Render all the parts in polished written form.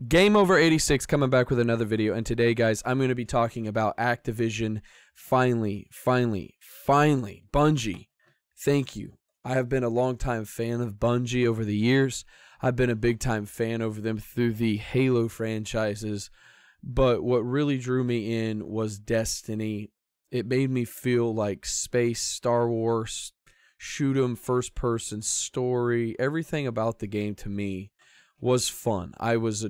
Game Over 86 coming back with another video, and today, guys, I'm going to be talking about Activision. Finally, Bungie. Thank you. I have been a longtime fan of Bungie over the years. I've been a big-time fan over them through the Halo franchises, but what really drew me in was Destiny. It made me feel like space, Star Wars, shoot 'em, first-person story. Everything about the game to me was fun. I was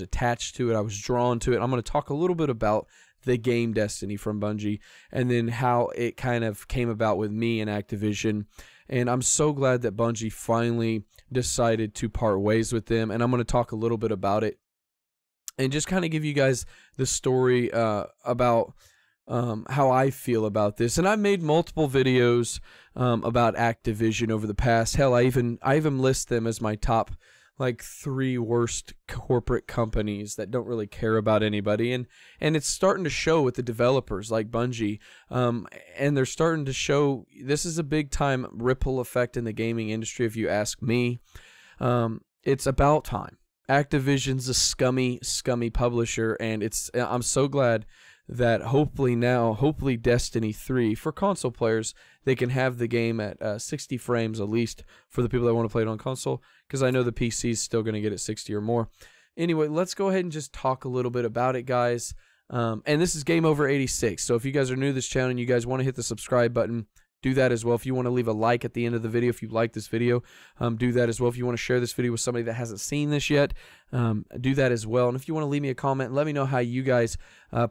attached to it. I was drawn to it. I'm going to talk a little bit about the game Destiny from Bungie and then how it kind of came about with me and Activision. And I'm so glad that Bungie finally decided to part ways with them. And I'm going to talk a little bit about it and just kind of give you guys the story about how I feel about this. And I've made multiple videos about Activision over the past. Hell, I even list them as my top like 3 worst corporate companies that don't really care about anybody, and it's starting to show with the developers like Bungie, and they're starting to show this is a big time ripple effect in the gaming industry if you ask me. It's about time. Activision's a scummy publisher, and I'm so glad that hopefully Destiny 3 for console players, they can have the game at 60 frames at least for the people that want to play it on console, because I know the PC is still going to get it 60 or more. Anyway, let's go ahead and just talk a little bit about it, guys. And this is Game Over 86. So if you guys are new to this channel and you guys want to hit the subscribe button, do that as well. If you want to leave a like at the end of the video, if you like this video, do that as well. If you want to share this video with somebody that hasn't seen this yet, do that as well. And if you want to leave me a comment, let me know how you guys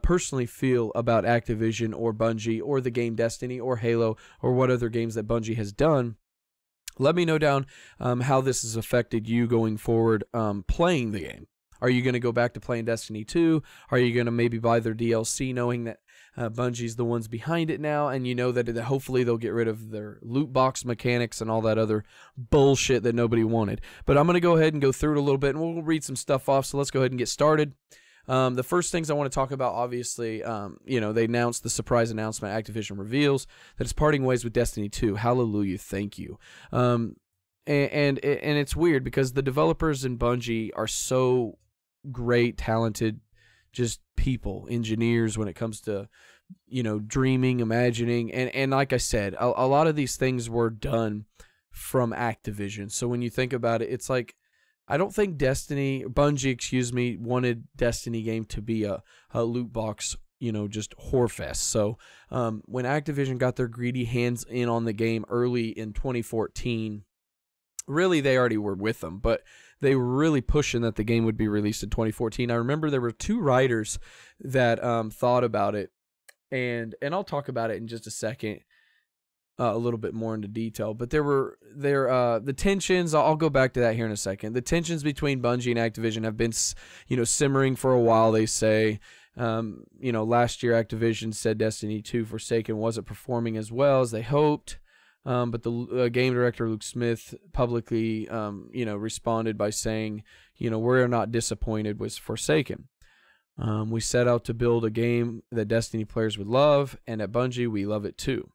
personally feel about Activision or Bungie or the game Destiny or Halo or what other games that Bungie has done. Let me know down how this has affected you going forward playing the game. Are you going to go back to playing Destiny 2? Are you going to maybe buy their DLC knowing that Bungie's the ones behind it now, and you know that hopefully they'll get rid of their loot box mechanics and all that other bullshit that nobody wanted? But I'm going to go ahead and go through it a little bit, and we'll read some stuff off, so let's go ahead and get started. The first things I want to talk about, obviously, you know, they announced the surprise announcement. Activision reveals that it's parting ways with Destiny 2. Hallelujah, thank you. And it's weird because the developers in Bungie are so great, talented, just people, engineers when it comes to, you know, dreaming, imagining, and like I said, a lot of these things were done from Activision. So when you think about it, it's like, I don't think Bungie, excuse me, wanted Destiny game to be a loot box, you know, just whorefest. So when Activision got their greedy hands in on the game early in 2014, really they already were with them, but they were really pushing that the game would be released in 2014. I remember there were 2 writers that thought about it, and I'll talk about it in just a second, a little bit more into detail. But the tensions. I'll go back to that here in a second. The tensions between Bungie and Activision have been, you know, simmering for a while. They say, you know, last year Activision said Destiny 2 Forsaken wasn't performing as well as they hoped. But the game director, Luke Smith, publicly, you know, responded by saying, you know, we're not disappointed with Forsaken. We set out to build a game that Destiny players would love, and at Bungie, we love it too.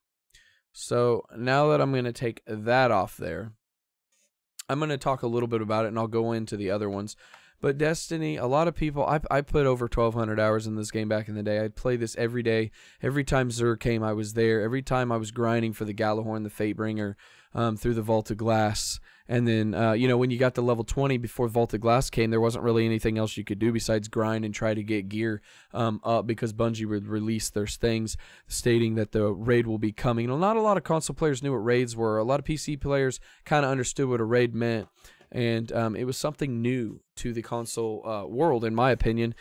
So now that I'm going to take that off there, I'm going to talk a little bit about it, and I'll go into the other ones. But Destiny, a lot of people, I put over 1,200 hours in this game back in the day. I'd play this every day. Every time Xur came, I was there. Every time I was grinding for the Galahorn, the Fatebringer, through the Vaulted Glass. And then, you know, when you got to level 20 before Vaulted Glass came, there wasn't really anything else you could do besides grind and try to get gear up, because Bungie would release their things stating that the raid will be coming. You know, not a lot of console players knew what raids were. A lot of PC players kind of understood what a raid meant. And it was something new to the console world, in my opinion.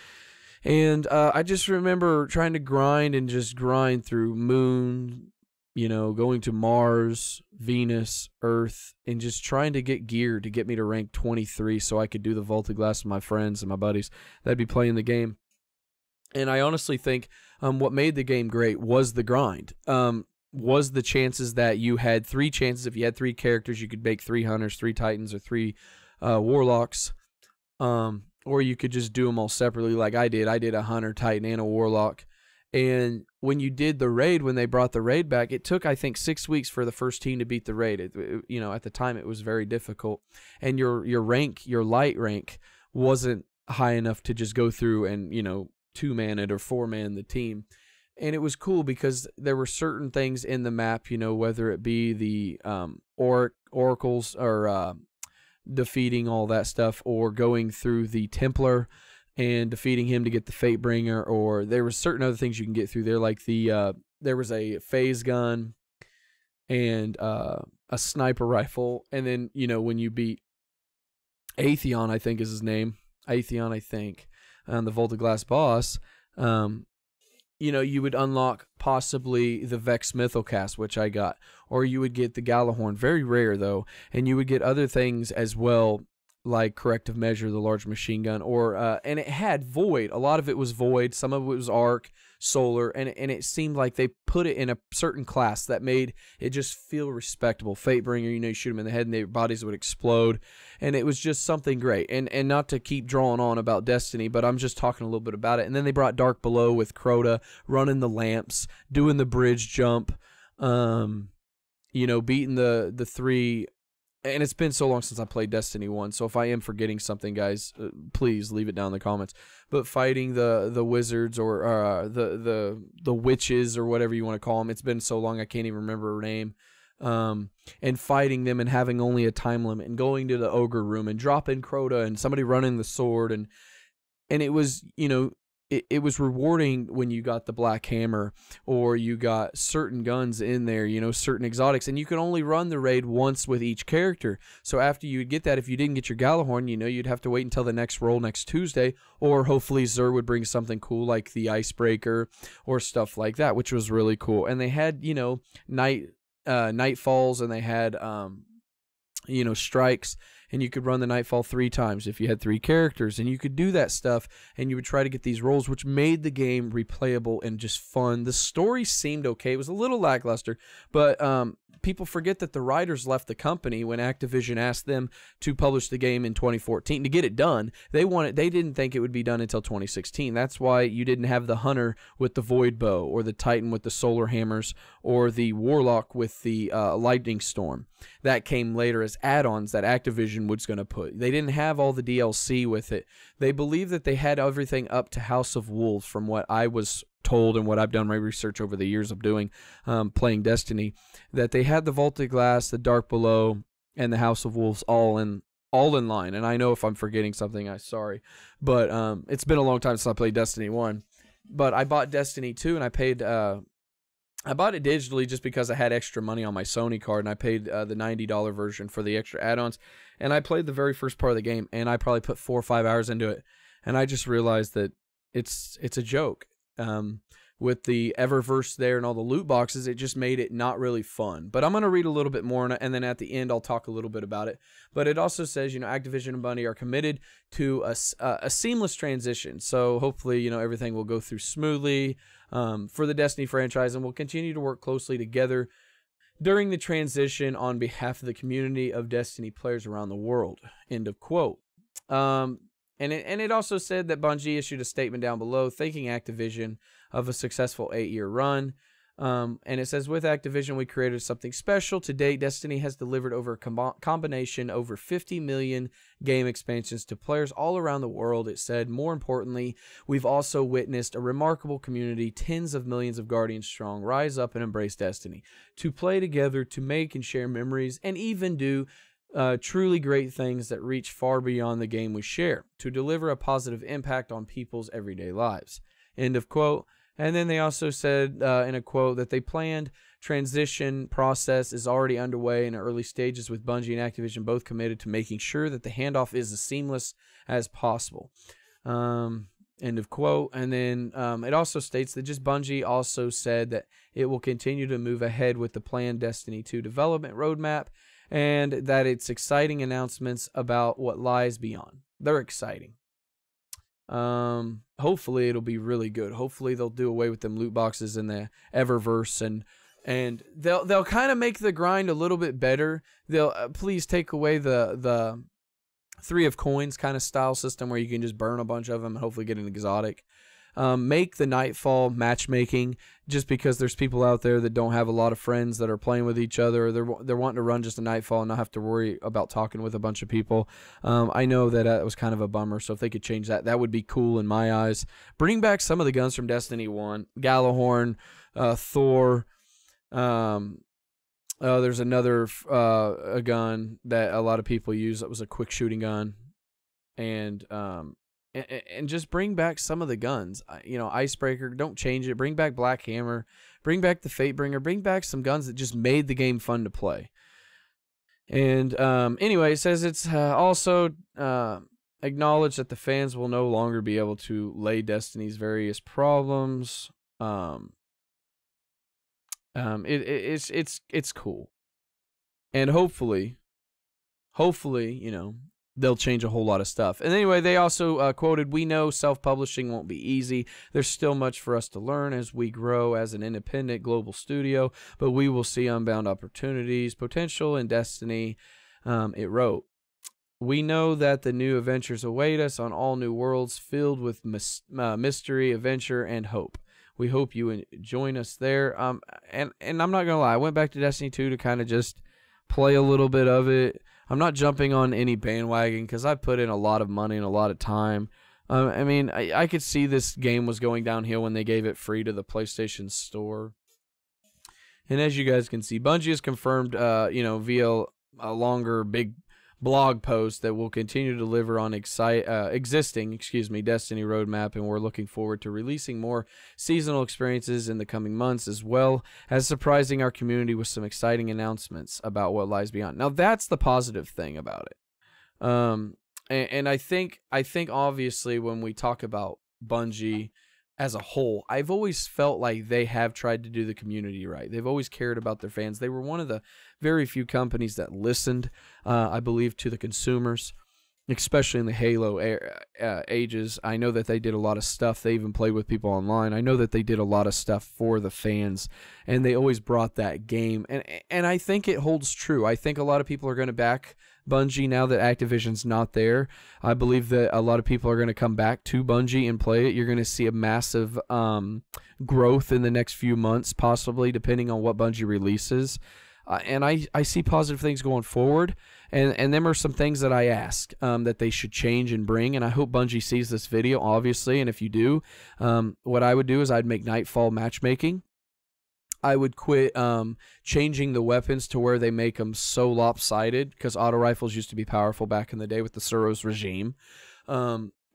And I just remember trying to grind and just grind through Moon, you know, going to Mars, Venus, Earth, and just trying to get gear to get me to rank 23 so I could do the Vaulted Glass with my friends and my buddies that'd be playing the game. And I honestly think what made the game great was the grind. Was the chances that you had 3 chances. If you had 3 characters, you could make 3 hunters, 3 titans, or 3 warlocks, or you could just do them all separately like I did. I did a hunter, titan, and a warlock. And when you did the raid, when they brought the raid back, it took, I think, 6 weeks for the first team to beat the raid. You know, at the time it was very difficult, and your rank, your light rank, wasn't high enough to just go through and, you know, 2-man it or 4-man the team. And it was cool because there were certain things in the map, you know, whether it be the oracles or defeating all that stuff, or going through the Templar and defeating him to get the Fatebringer, or there were certain other things you can get through there, like the there was a phase gun and a sniper rifle, and then, you know, when you beat Atheon, I think is his name, Atheon, I think, the Vaulted Glass boss, you know, you would unlock possibly the Vex Mythocast, which I got, or you would get the Galahorn, very rare though, and you would get other things as well, like Corrective Measure, the large machine gun, or and it had Void. A lot of it was Void, some of it was Arc, Solar, and it seemed like they put it in a certain class that made it just feel respectable. Fatebringer, you know, you shoot them in the head and their bodies would explode, and it was just something great. And not to keep drawing on about Destiny, but I'm just talking a little bit about it. And then they brought Dark Below with Crota running the lamps, doing the bridge jump, you know, beating the 3. And it's been so long since I played Destiny 1, so if I am forgetting something, guys, please leave it down in the comments. But fighting the wizards, or the witches, or whatever you want to call them, it's been so long I can't even remember her name. And fighting them and having only a time limit, and going to the ogre room and dropping Crota and somebody running the sword, and it was, you know, it was rewarding when you got the Black Hammer, or you got certain guns in there, you know, certain exotics, and you could only run the raid once with each character. So after you would get that, if you didn't get your Galahorn, you know, you'd have to wait until the next roll next Tuesday, or hopefully Xur would bring something cool like the Icebreaker or stuff like that, which was really cool. And they had, you know, Nightfalls, and they had, you know, strikes, and you could run the Nightfall 3 times if you had 3 characters, and you could do that stuff, and you would try to get these rolls, which made the game replayable and just fun. The story seemed okay. It was a little lackluster, but people forget that the writers left the company when Activision asked them to publish the game in 2014 to get it done. They didn't think it would be done until 2016. That's why you didn't have the Hunter with the Void Bow, or the Titan with the Solar Hammers, or the Warlock with the Lightning Storm. That came later as add-ons that Activision was going to put. They didn't have all the DLC with it. They believed that they had everything up to House of Wolves, from what I was told and what I've done my research over the years of doing, playing Destiny, that they had the Vaulted Glass, the Dark Below, and the House of Wolves all in line. And I know if I'm forgetting something, I'm sorry, but it's been a long time since I played Destiny 1. But I bought Destiny 2, and I paid I bought it digitally just because I had extra money on my Sony card, and I paid the $90 version for the extra add-ons. And I played the very first part of the game, and I probably put 4 or 5 hours into it. And I just realized that it's a joke. With the Eververse there and all the loot boxes, it just made it not really fun. But I'm going to read a little bit more, and then at the end I'll talk a little bit about it. But it also says, you know, Activision and Bungie are committed to a seamless transition. So hopefully, you know, everything will go through smoothly for the Destiny franchise, and we'll continue to work closely together during the transition on behalf of the community of Destiny players around the world. End of quote. And it also said that Bungie issued a statement down below thanking Activision of a successful 8-year run. And it says, with Activision, we created something special. To date, Destiny has delivered over a combination over 50 million game expansions to players all around the world. It said, more importantly, we've also witnessed a remarkable community, tens of millions of Guardians strong, rise up and embrace Destiny, to play together, to make and share memories, and even do truly great things that reach far beyond the game we share, to deliver a positive impact on people's everyday lives. End of quote. And then they also said in a quote that they planned transition process is already underway in early stages, with Bungie and Activision both committed to making sure that the handoff is as seamless as possible. End of quote. And then it also states that just Bungie also said that it will continue to move ahead with the planned Destiny 2 development roadmap, and that it's exciting announcements about what lies beyond. They're exciting. Hopefully it'll be really good. Hopefully they'll do away with them loot boxes in the Eververse, and they'll kind of make the grind a little bit better. They'll please take away the 3 of coins kind of style system where you can just burn a bunch of them and hopefully get an exotic. Make the Nightfall matchmaking, just because there's people out there that don't have a lot of friends that are playing with each other. Or they're wanting to run just a Nightfall and not have to worry about talking with a bunch of people. I know that was kind of a bummer, so if they could change that, that would be cool in my eyes. Bring back some of the guns from Destiny 1. Gallahorn, Thor. There's another a gun that a lot of people use that was a quick shooting gun. And just bring back some of the guns. You know, Icebreaker, don't change it. Bring back Black Hammer. Bring back the Fatebringer. Bring back some guns that just made the game fun to play. And anyway, it says it's also acknowledged that the fans will no longer be able to lay Destiny's various problems. It's cool. And hopefully, you know, they'll change a whole lot of stuff. And anyway, they also quoted, "We know self-publishing won't be easy. There's still much for us to learn as we grow as an independent global studio, but we will see unbound opportunities, potential in Destiny." It wrote, "We know that the new adventures await us on all new worlds filled with mystery, adventure, and hope. We hope you join us there." And I'm not gonna lie, I went back to Destiny 2 to kind of just play a little bit of it. I'm not jumping on any bandwagon because I put in a lot of money and a lot of time. I mean, I could see this game was going downhill when they gave it free to the PlayStation Store. And as you guys can see, Bungie has confirmed, you know, via a longer, big blog post that will continue to deliver on existing Destiny roadmap, and we're looking forward to releasing more seasonal experiences in the coming months, as well as surprising our community with some exciting announcements about what lies beyond. Now that's the positive thing about it. And I think obviously when we talk about Bungie as a whole, I've always felt like they have tried to do the community right. They've always cared about their fans. They were one of the very few companies that listened, I believe, to the consumers, especially in the Halo ages. I know that they did a lot of stuff. They even played with people online. I know that they did a lot of stuff for the fans, and they always brought that game. And I think it holds true. I think a lot of people are going to back Bungie now that Activision's not there. I believe that a lot of people are going to come back to Bungie and play it. You're going to see a massive growth in the next few months, possibly, depending on what Bungie releases. And I see positive things going forward. And them are some things that I ask that they should change and bring. And I hope Bungie sees this video, obviously. And if you do, what I would do is I'd make Nightfall matchmaking. I would quit changing the weapons to where they make them so lopsided, because auto rifles used to be powerful back in the day with the Suros regime.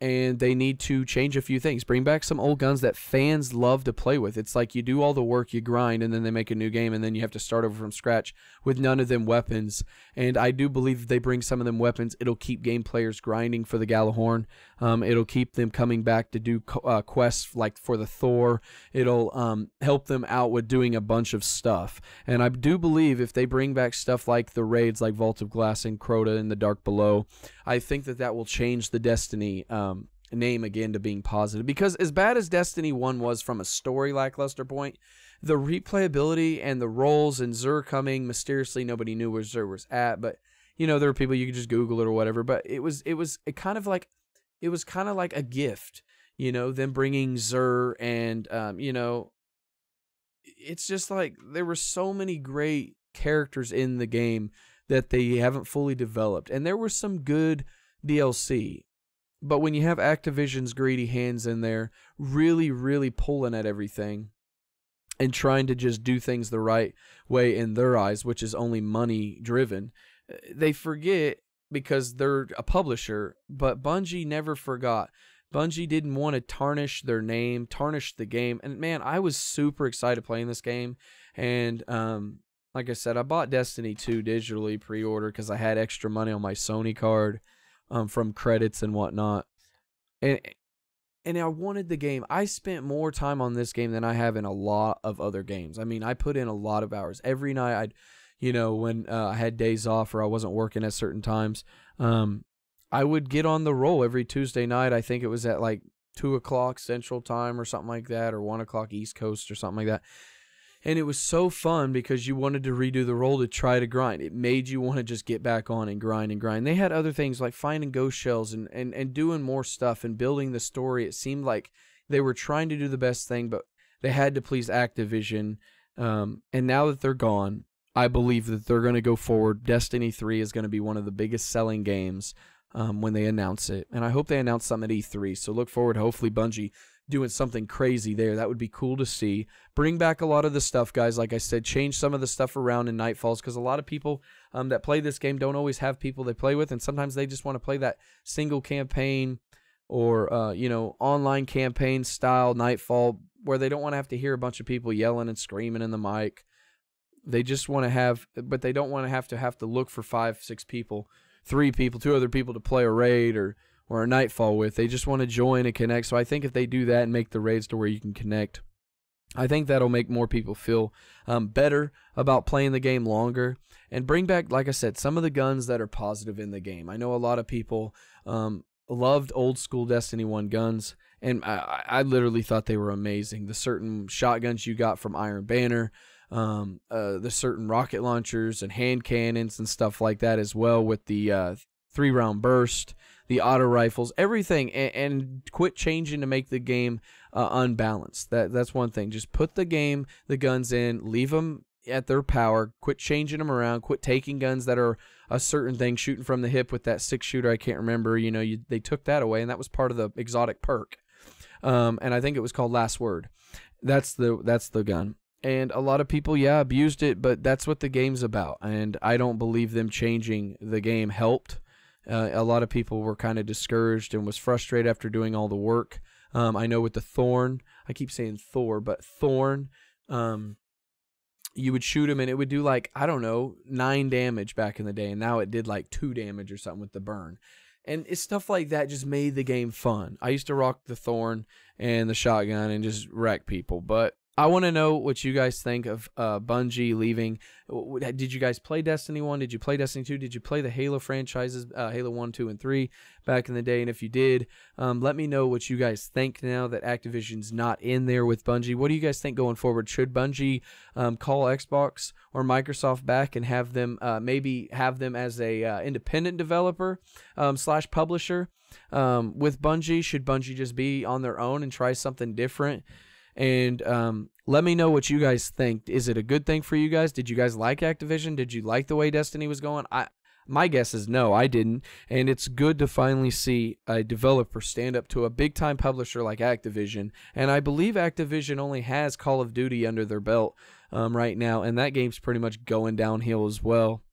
And they need to change a few things. Bring back some old guns that fans love to play with. It's like you do all the work, you grind, and then they make a new game, and then you have to start over from scratch with none of them weapons. And I do believe if they bring some of them weapons, it'll keep game players grinding for the Gallahorn. It'll keep them coming back to do quests like for the Thor. It'll help them out with doing a bunch of stuff. And I do believe if they bring back stuff like the raids like Vault of Glass and Crota and the Dark Below, I think that will change the Destiny name again to being positive. Because as bad as Destiny 1 was from a story lackluster point, the replayability and the roles and Xur coming mysteriously, nobody knew where Xur was at, but you know, there were people, you could just Google it or whatever, but it was kind of like a gift, you know, them bringing Xur, and you know, it's just like there were so many great characters in the game that they haven't fully developed, and there was some good DLC. But when you have Activision's greedy hands in there really, really pulling at everything and trying to just do things the right way in their eyes, which is only money driven, they forget, because they're a publisher, but Bungie never forgot. Bungie didn't want to tarnish their name, tarnish the game. And man, I was super excited playing this game. And like I said, I bought Destiny 2 digitally pre-order because I had extra money on my Sony card. From credits and whatnot, and I wanted the game. I spent more time on this game than I have in a lot of other games. I mean, I put in a lot of hours every night. I'd, you know, when I had days off or I wasn't working at certain times, I would get on the roll every Tuesday night. I think it was at like 2 o'clock Central Time or something like that, or 1 o'clock East Coast or something like that. And it was so fun because you wanted to redo the role to try to grind. It made you want to just get back on and grind and grind. They had other things like finding ghost shells and doing more stuff and building the story. It seemed like They were trying to do the best thing, but they had to please Activision. And now that they're gone, I believe that they're going to go forward. Destiny 3 is going to be one of the biggest selling games when they announce it. And I hope they announce something at E3. So look forward to hopefully Bungie doing something crazy there. That would be cool to see. Bring back a lot of the stuff, guys. Like I said, change some of the stuff around in Nightfalls, because a lot of people that play this game don't always have people they play with, and sometimes they just want to play that single campaign or you know, online campaign style Nightfall, where they don't want to have to hear a bunch of people yelling and screaming in the mic. They just want to have, but they don't want to have to look for 5, 6 people, 3 people, 2 other people to play a raid or a Nightfall with. They just want to join and connect. So I think if they do that and make the raids to where you can connect, I think that'll make more people feel better about playing the game longer, and bring back, like I said, some of the guns that are positive in the game. I know a lot of people loved old school Destiny 1 guns, and I literally thought they were amazing. The certain shotguns you got from Iron Banner, the certain rocket launchers and hand cannons and stuff like that as well, with the 3-round burst, the auto rifles, everything, and quit changing to make the game unbalanced. That's one thing. Just put the guns in, leave them at their power, quit changing them around, quit taking guns that are a certain thing, shooting from the hip with that 6-shooter, I can't remember, you know, they took that away, and that was part of the exotic perk. And I think it was called Last Word. That's the gun. And a lot of people, yeah, abused it, but that's what the game's about. And I don't believe them changing the game helped. A lot of people were kind of discouraged and was frustrated after doing all the work. I know with the Thorn, I keep saying Thor, but Thorn, you would shoot him and it would do like, I don't know, 9 damage back in the day. And now it did like 2 damage or something with the burn. And it's stuff like that just made the game fun. I used to rock the Thorn and the shotgun and just wreck people. But I want to know what you guys think of Bungie leaving. Did you guys play Destiny 1? Did you play Destiny 2? Did you play the Halo franchises, Halo 1, 2, and 3 back in the day? And if you did, let me know what you guys think now that Activision's not in there with Bungie. What do you guys think going forward? Should Bungie call Xbox or Microsoft back and have them maybe have them as a independent developer / publisher with Bungie? Should Bungie just be on their own and try something different? And let me know what you guys think. Is it a good thing for you guys? Did you guys like Activision? Did you like the way Destiny was going? My guess is no, I didn't. And it's good to finally see a developer stand up to a big-time publisher like Activision. And I believe Activision only has Call of Duty under their belt right now, and that game's pretty much going downhill as well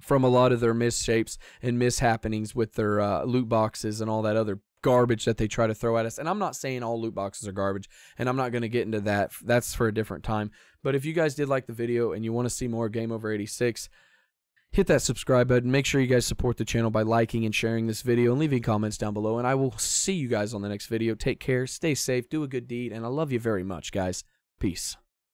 from a lot of their misshapes and mishappenings with their loot boxes and all that other garbage that they try to throw at us. And I'm not saying all loot boxes are garbage, and I'm not going to get into that. That's for a different time. But if you guys did like the video and you want to see more Game Over 86, hit that subscribe button. Make sure you guys support the channel by liking and sharing this video and leaving comments down below. And I will see you guys on the next video. Take care, stay safe, do a good deed, and I love you very much, guys. Peace.